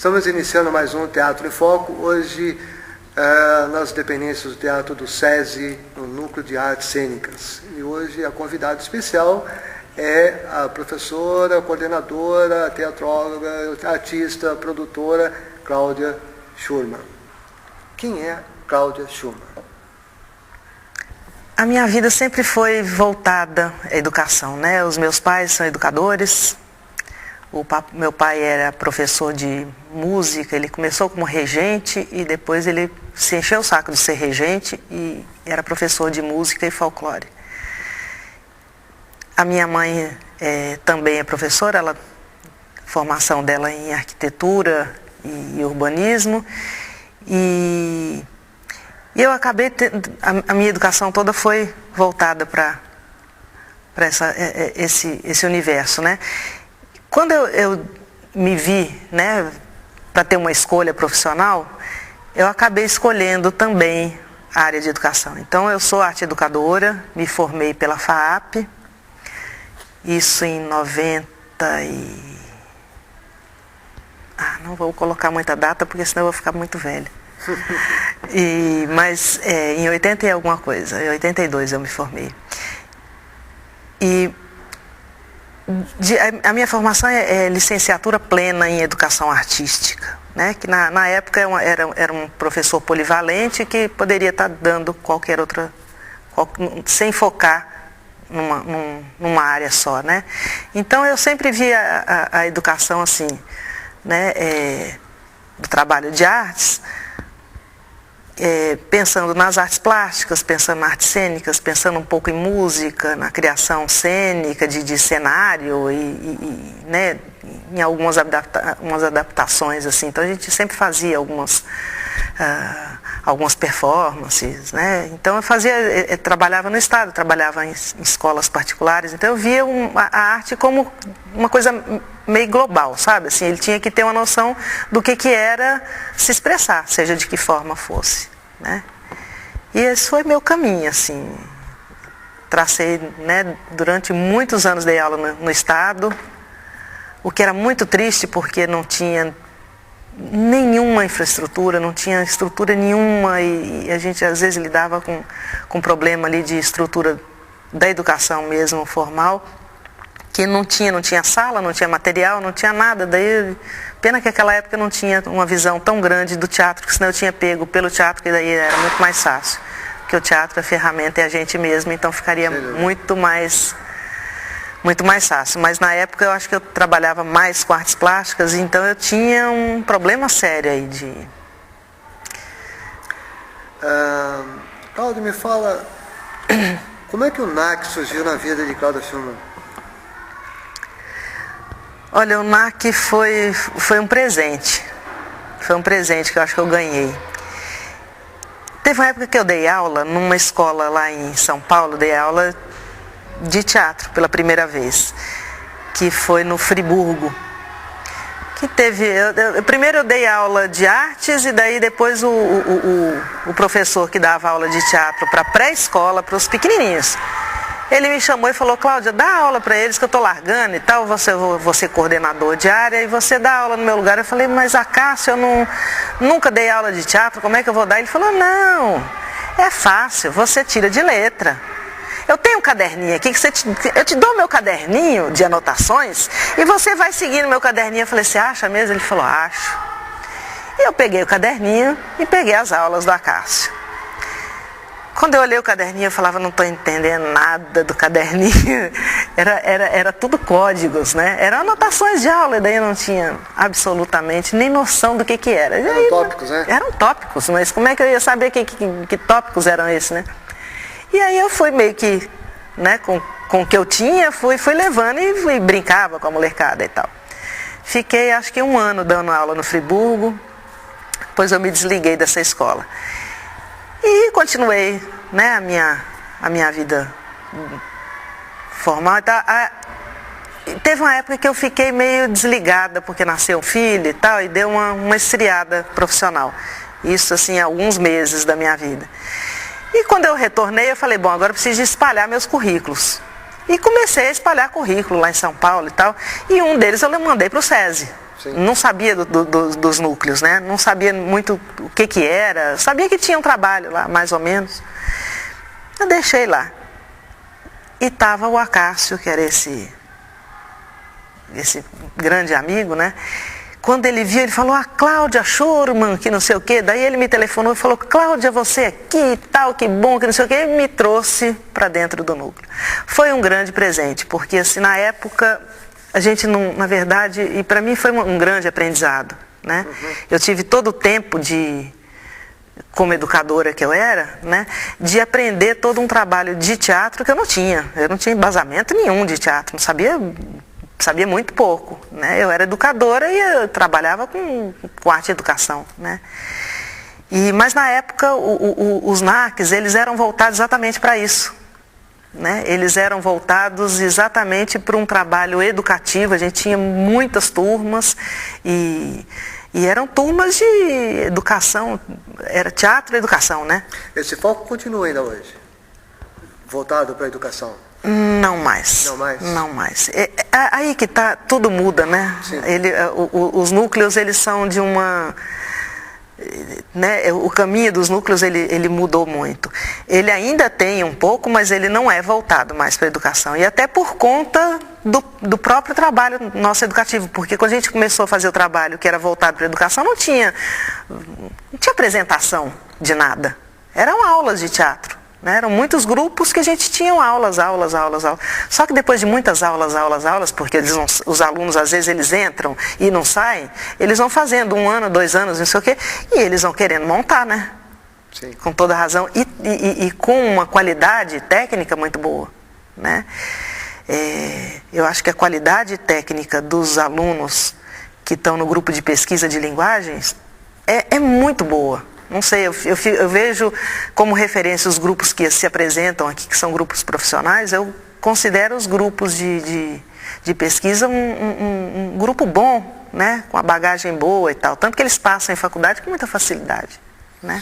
Estamos iniciando mais um Teatro em Foco, hoje nas dependências do Teatro do SESI, no Núcleo de Artes Cênicas. E hoje a convidada especial é a professora, coordenadora, teatróloga, artista, produtora, Cláudia Schurman. Quem é Cláudia Schurman? A minha vida sempre foi voltada à educação, né? Os meus pais são educadores. Meu pai era professor de música, ele começou como regente e depois ele se encheu o saco de ser regente e era professor de música e folclore. A minha mãe também é professora, a formação dela em arquitetura e urbanismo. E eu acabei, a minha educação toda foi voltada para esse universo, né? Quando eu me vi, né, para ter uma escolha profissional, eu acabei escolhendo também a área de educação. Então, eu sou arte educadora, me formei pela FAAP, isso em 90 e... não vou colocar muita data, porque senão eu vou ficar muito velha. Mas em 80 e alguma coisa, em 82 eu me formei. A minha formação é licenciatura plena em educação artística, né? Que na época era um professor polivalente que poderia estar dando qualquer outra, sem focar numa área só, né? Então eu sempre vi a educação assim, né? Do trabalho de artes, pensando nas artes plásticas, pensando nas artes cênicas, pensando um pouco em música, na criação cênica de cenário né, em algumas adaptações assim. Então a gente sempre fazia algumas performances, né? Então eu trabalhava no estado, trabalhava em escolas particulares, então eu via a arte como uma coisa meio global, sabe? Assim, ele tinha que ter uma noção do que era se expressar, seja de que forma fosse, né? E esse foi meu caminho, assim. Tracei, né, durante muitos anos dei aula no estado, o que era muito triste porque não tinha nenhuma infraestrutura, não tinha estrutura nenhuma e a gente às vezes lidava com problema ali de estrutura da educação mesmo, formal, que não tinha sala, não tinha material, não tinha nada. Daí, pena que naquela época eu não tinha uma visão tão grande do teatro, que senão eu tinha pego pelo teatro, que daí era muito mais fácil. Porque o teatro, a ferramenta é a gente mesmo, então ficaria muito mais fácil. Mas na época eu acho que eu trabalhava mais com artes plásticas, então eu tinha um problema sério aí de... Cláudia, me fala, como é que o NAC surgiu na vida de Cláudia Schurman? Olha, o NAC foi um presente. Foi um presente que eu acho que eu ganhei. Teve uma época que eu dei aula numa escola lá em São Paulo, dei aula de teatro pela primeira vez, que foi no Friburgo. Que teve... primeiro eu dei aula de artes e daí depois o professor que dava aula de teatro para pré-escola, para os pequenininhos, ele me chamou e falou: Cláudia, dá aula para eles que eu estou largando e tal, vou ser coordenador de área e você dá aula no meu lugar. Eu falei: mas Acácio, eu nunca dei aula de teatro, como é que eu vou dar? Ele falou: não, é fácil, você tira de letra. Eu tenho um caderninho aqui, eu te dou meu caderninho de anotações e você vai seguindo meu caderninho. Eu falei: você acha mesmo? Ele falou: acho. E eu peguei o caderninho e peguei as aulas do Acácio. Quando eu olhei o caderninho, eu falava: não estou entendendo nada do caderninho. Era tudo códigos, né? Eram anotações de aula, e daí eu não tinha absolutamente nem noção do que era. Eram tópicos, né? Eram tópicos, mas como é que eu ia saber que tópicos eram esses, né? E aí eu fui meio que, né, com o que eu tinha, fui levando e brincava com a molecada e tal. Fiquei acho que 1 ano dando aula no Friburgo, depois eu me desliguei dessa escola. E continuei, né, a minha vida formal. Teve uma época que eu fiquei meio desligada, porque nasceu um filho e tal, e deu uma esfriada profissional. Isso, assim, alguns meses da minha vida. E quando eu retornei, eu falei: bom, agora eu preciso espalhar meus currículos. E comecei a espalhar currículo lá em São Paulo e tal. E um deles eu mandei para o SESI. Sim. Não sabia dos núcleos, né? Não sabia muito o que era. Sabia que tinha um trabalho lá, mais ou menos. Eu deixei lá. E estava o Acácio, que era esse grande amigo, né? Quando ele viu, ele falou, a Cláudia Schurman, que não sei o quê. Daí ele me telefonou e falou, Cláudia, você aqui e tal, que bom, que não sei o quê. E me trouxe para dentro do núcleo. Foi um grande presente, porque assim, na época, a gente não, na verdade, e para mim foi um grande aprendizado, né? Eu tive todo o tempo como educadora que eu era, né, de aprender todo um trabalho de teatro que eu não tinha. Eu não tinha embasamento nenhum de teatro, não sabia muito pouco, né? Eu era educadora e eu trabalhava com arte e educação, né? Mas na época os NACs, eles eram voltados exatamente para isso, né? Eles eram voltados exatamente para um trabalho educativo. A gente tinha muitas turmas e eram turmas de educação, era teatro e educação, né? Esse foco continua ainda hoje? Voltado para a educação? Não mais. Não mais? Não mais. Aí que tá, tudo muda, né? Sim. Os núcleos, eles são de uma... Né, o caminho dos núcleos, ele mudou muito. Ele ainda tem um pouco, mas ele não é voltado mais para a educação. E até por conta do próprio trabalho nosso educativo. Porque quando a gente começou a fazer o trabalho que era voltado para a educação, não tinha apresentação de nada. Eram aulas de teatro. Né? Eram muitos grupos que a gente tinha aulas. Só que depois de muitas aulas, porque os alunos às vezes eles entram e não saem, eles vão fazendo 1 ano, 2 anos, não sei o quê, e eles vão querendo montar, né? Sim. Com toda razão. E com uma qualidade técnica muito boa, né? Eu acho que a qualidade técnica dos alunos que estão no grupo de pesquisa de linguagens é muito boa. Não sei, eu vejo como referência os grupos que se apresentam aqui, que são grupos profissionais. Eu considero os grupos de pesquisa um grupo bom, né? Com a bagagem boa e tal. Tanto que eles passam em faculdade com muita facilidade, né?